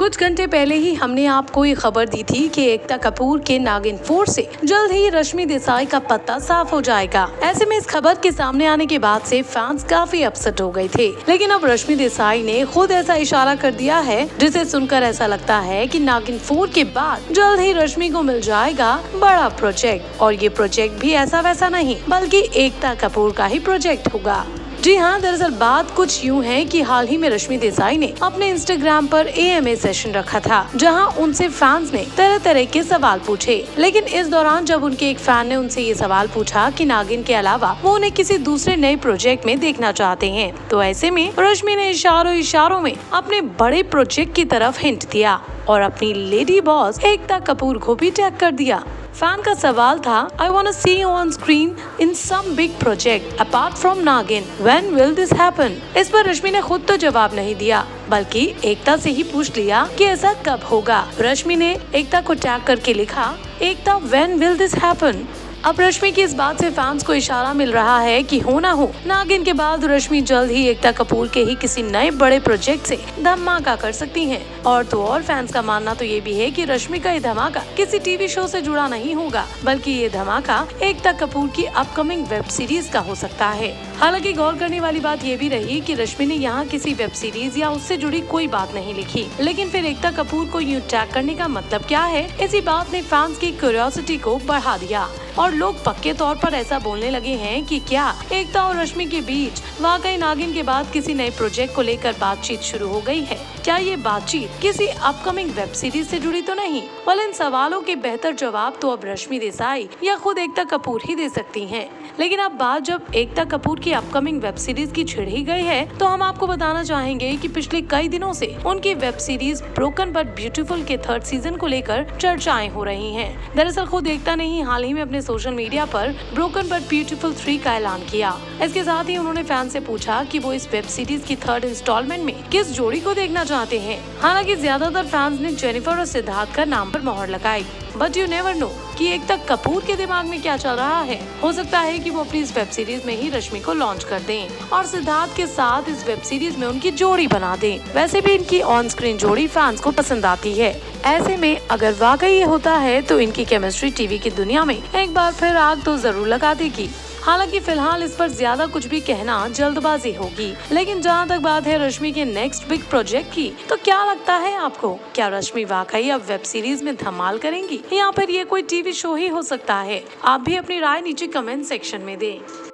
कुछ घंटे पहले ही हमने आपको ये खबर दी थी कि एकता कपूर के नागिन 4 से जल्द ही रश्मि देसाई का पत्ता साफ हो जाएगा। ऐसे में इस खबर के सामने आने के बाद से फैंस काफी अपसेट हो गए थे, लेकिन अब रश्मि देसाई ने खुद ऐसा इशारा कर दिया है जिसे सुनकर ऐसा लगता है कि नागिन 4 के बाद जल्द ही रश्मि को मिल जाएगा बड़ा प्रोजेक्ट। और ये प्रोजेक्ट भी ऐसा वैसा नहीं बल्कि एकता कपूर का ही प्रोजेक्ट होगा। जी हाँ, दरअसल बात कुछ यूँ है कि हाल ही में रश्मि देसाई ने अपने इंस्टाग्राम पर AMA सेशन रखा था, जहां उनसे फैंस ने तरह तरह के सवाल पूछे। लेकिन इस दौरान जब उनके एक फैन ने उनसे ये सवाल पूछा कि नागिन के अलावा वो उन्हें किसी दूसरे नए प्रोजेक्ट में देखना चाहते हैं, तो ऐसे में रश्मि ने इशारों में अपने बड़े प्रोजेक्ट की तरफ हिंट दिया और अपनी लेडी बॉस एकता कपूर को भी टैग कर दिया। फैन का सवाल था, I wanna see you on screen in some big project apart from Nagin. When will this happen? इस पर रश्मि ने खुद तो जवाब नहीं दिया, बल्कि एकता से ही पूछ लिया कि ऐसा कब होगा। रश्मि ने एकता को टैग करके लिखा, एकता when will this happen? अब रश्मि की इस बात से फैंस को इशारा मिल रहा है कि हो ना हो नागिन के बाद रश्मि जल्द ही एकता कपूर के ही किसी नए बड़े प्रोजेक्ट से धमाका कर सकती हैं। और तो और फैंस का मानना तो ये भी है कि रश्मि का ये धमाका किसी टीवी शो से जुड़ा नहीं होगा, बल्कि ये धमाका एकता कपूर की अपकमिंग वेब सीरीज का हो सकता है। हालांकि गौर करने वाली बात ये भी रही कि रश्मि ने यहाँ किसी वेब सीरीज या उससे जुड़ी कोई बात नहीं लिखी, लेकिन फिर एकता कपूर को यूं टैग करने का मतलब क्या है, इसी बात ने फैंस की क्यूरियोसिटी को बढ़ा दिया और लोग पक्के तौर पर ऐसा बोलने लगे हैं कि क्या एकता और रश्मि के बीच वाकई नागिन के बाद किसी नए प्रोजेक्ट को लेकर बातचीत शुरू हो गई है। क्या ये बातचीत किसी अपकमिंग वेब सीरीज से जुड़ी तो नहीं? इन सवालों के बेहतर जवाब तो अब रश्मि देसाई या खुद एकता कपूर ही दे सकती हैं। लेकिन अब बात जब एकता कपूर की अपकमिंग वेब सीरीज की छिड़ ही गई है, तो हम आपको बताना चाहेंगे कि पिछले कई दिनों से उनकी web series broken but beautiful के 3rd सीजन को लेकर चर्चाएं हो रही हैं। दरअसल खुद एकता ने ही हाल ही में अपने सोशल मीडिया पर ब्रोकन बट ब्यूटीफुल 3 का ऐलान किया। इसके साथ ही उन्होंने फैन से पूछा कि वो इस वेब सीरीज की 3rd इंस्टॉलमेंट में किस जोड़ी को देखना चाहते हैं। हालांकि ज्यादातर फैंस ने जेनिफर और सिद्धार्थ का नाम पर मोहर लगाई, बट यू नेवर नो कि एकता कपूर के दिमाग में क्या चल रहा है। हो सकता है कि वो अपनी इस वेब सीरीज में ही रश्मि को लॉन्च कर दें और सिद्धार्थ के साथ इस वेब सीरीज में उनकी जोड़ी बना दें। वैसे भी इनकी ऑन स्क्रीन जोड़ी फैंस को पसंद आती है। ऐसे में अगर वाकई ये होता है तो इनकी केमिस्ट्री टीवी की दुनिया में एक बार फिर आग तो जरूर लगा देगी। हालांकि फिलहाल इस पर ज्यादा कुछ भी कहना जल्दबाजी होगी, लेकिन जहां तक बात है रश्मि के नेक्स्ट बिग प्रोजेक्ट की, तो क्या लगता है आपको, क्या रश्मि वाकई अब वेब सीरीज में धमाल करेंगी या फिर ये कोई टीवी शो ही हो सकता है? आप भी अपनी राय नीचे कमेंट सेक्शन में दें।